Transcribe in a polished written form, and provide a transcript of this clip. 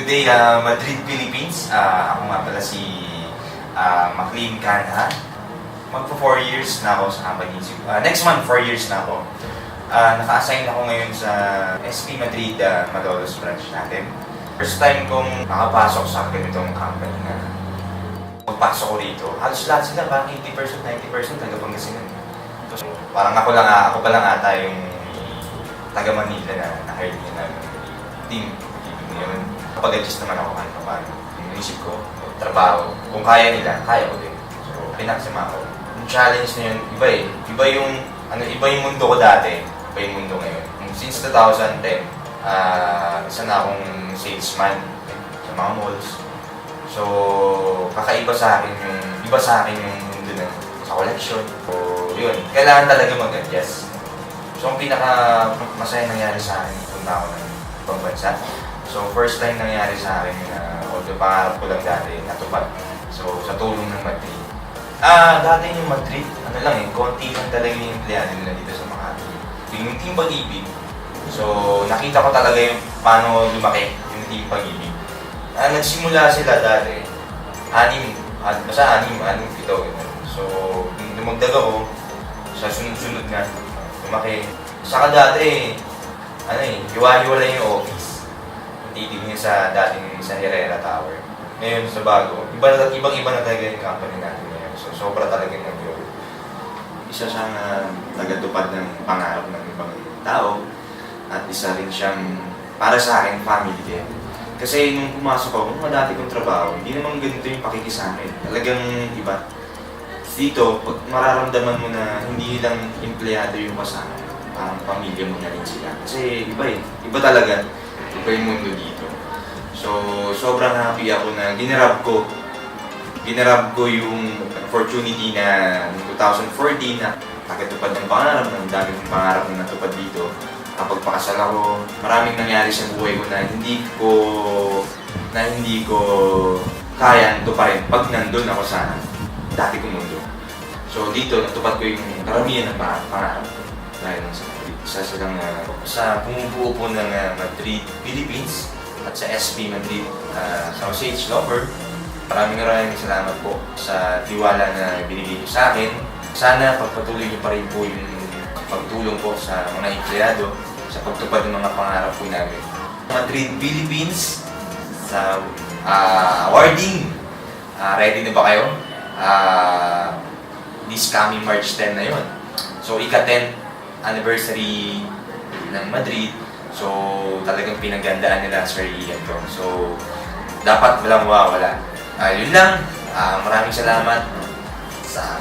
today, Madrid, Philippines. Ako nga pala si Maclean Canha. Magpo 4 years na ako sa company. Next month, 4 years na ako. Naka-assign ako ngayon sa SP Madrid, Malolos branch natin. First time kong nakapasok sa ganitong company na pagpasok ko rito. Halos lahat sila, parang 80%, 90% taga Pangasinan. So, parang ako pa lang ata yung taga Manila na na-hire niya na team. Ngayon, kapag-adjust naman ako kahit paano. Yung isip ko, trabaho, kung kaya nila, kaya ko din. So, pinaksama ako. Yung challenge na yun, iba eh. Iba yung mundo ko dati, iba yung mundo ngayon. Since 2010, isa na akong salesman sa mga malls. So, iba sa akin yung mundo na sa collection. So, yun, kailangan talaga mag-adjust. So, ang pinaka-masaya nangyari sa akin, punta ako ng ibang bansa. So, first time nangyari sa akin na although pangarap ko lang dati, natupad. So, sa tulong ng Madrid. Dati yung Madrid, konti lang talaga yung empleyado nila dito sa Makati. Yung Team Pag-ibig. So, nakita ko talaga yung paano lumaki yung Team Pag-ibig. Nagsimula sila dati, anim, pito. So, lumagdag ako, sa sunod-sunod na, lumaki. Saka dati, hiwa-hiwala yung office. Titignan sa dating sa Herrera Tower. Ngayon, sa bago, ibang-iba na talaga yung company natin ngayon. So, sobra talaga nag-grow. Isa siyang tagatupad ng pangarap ng ibang tao. At isa rin siyang, para sa akin, family din. Kasi nung pumasok ako, nung dati kong trabaho, hindi naman ganito yung pakikisamin. Talagang iba. Dito, pag mararamdaman mo na hindi lang empleyado yung kasama, parang pamilya mo na rin sila. Kasi iba eh. Iba talaga. Iba yung mundo dito. So, sobrang happy ako na ginarab ko yung opportunity na 2014 na nakatupad ng pangarap, ng dami kong pangarap na natupad dito. Kapag pakasal ako, maraming nangyari sa buhay ko na hindi ko kayang tuparin pag nandun ako sa dati kong mundo. So dito, natupad ko yung karamihan ng pangarap ko. Dahil sa Madrid. Sa bumubuo po ng Madrid, Philippines at sa SP Madrid, sa Osage Lover, maraming salamat po sa tiwala na binigay niyo sa akin. Sana pagpatuloy niyo pa rin po yung pagtulong po sa mga empleyado sa pagtupad ng mga pangarap po namin. Madrid, Philippines, sa awarding, ready na ba kayo? This coming March 10 na yun. So, ika-10 anniversary ng Madrid. So, talagang pinagandaan nila Sir Ian to. So, dapat walang mawawala. Yun lang. Maraming salamat sa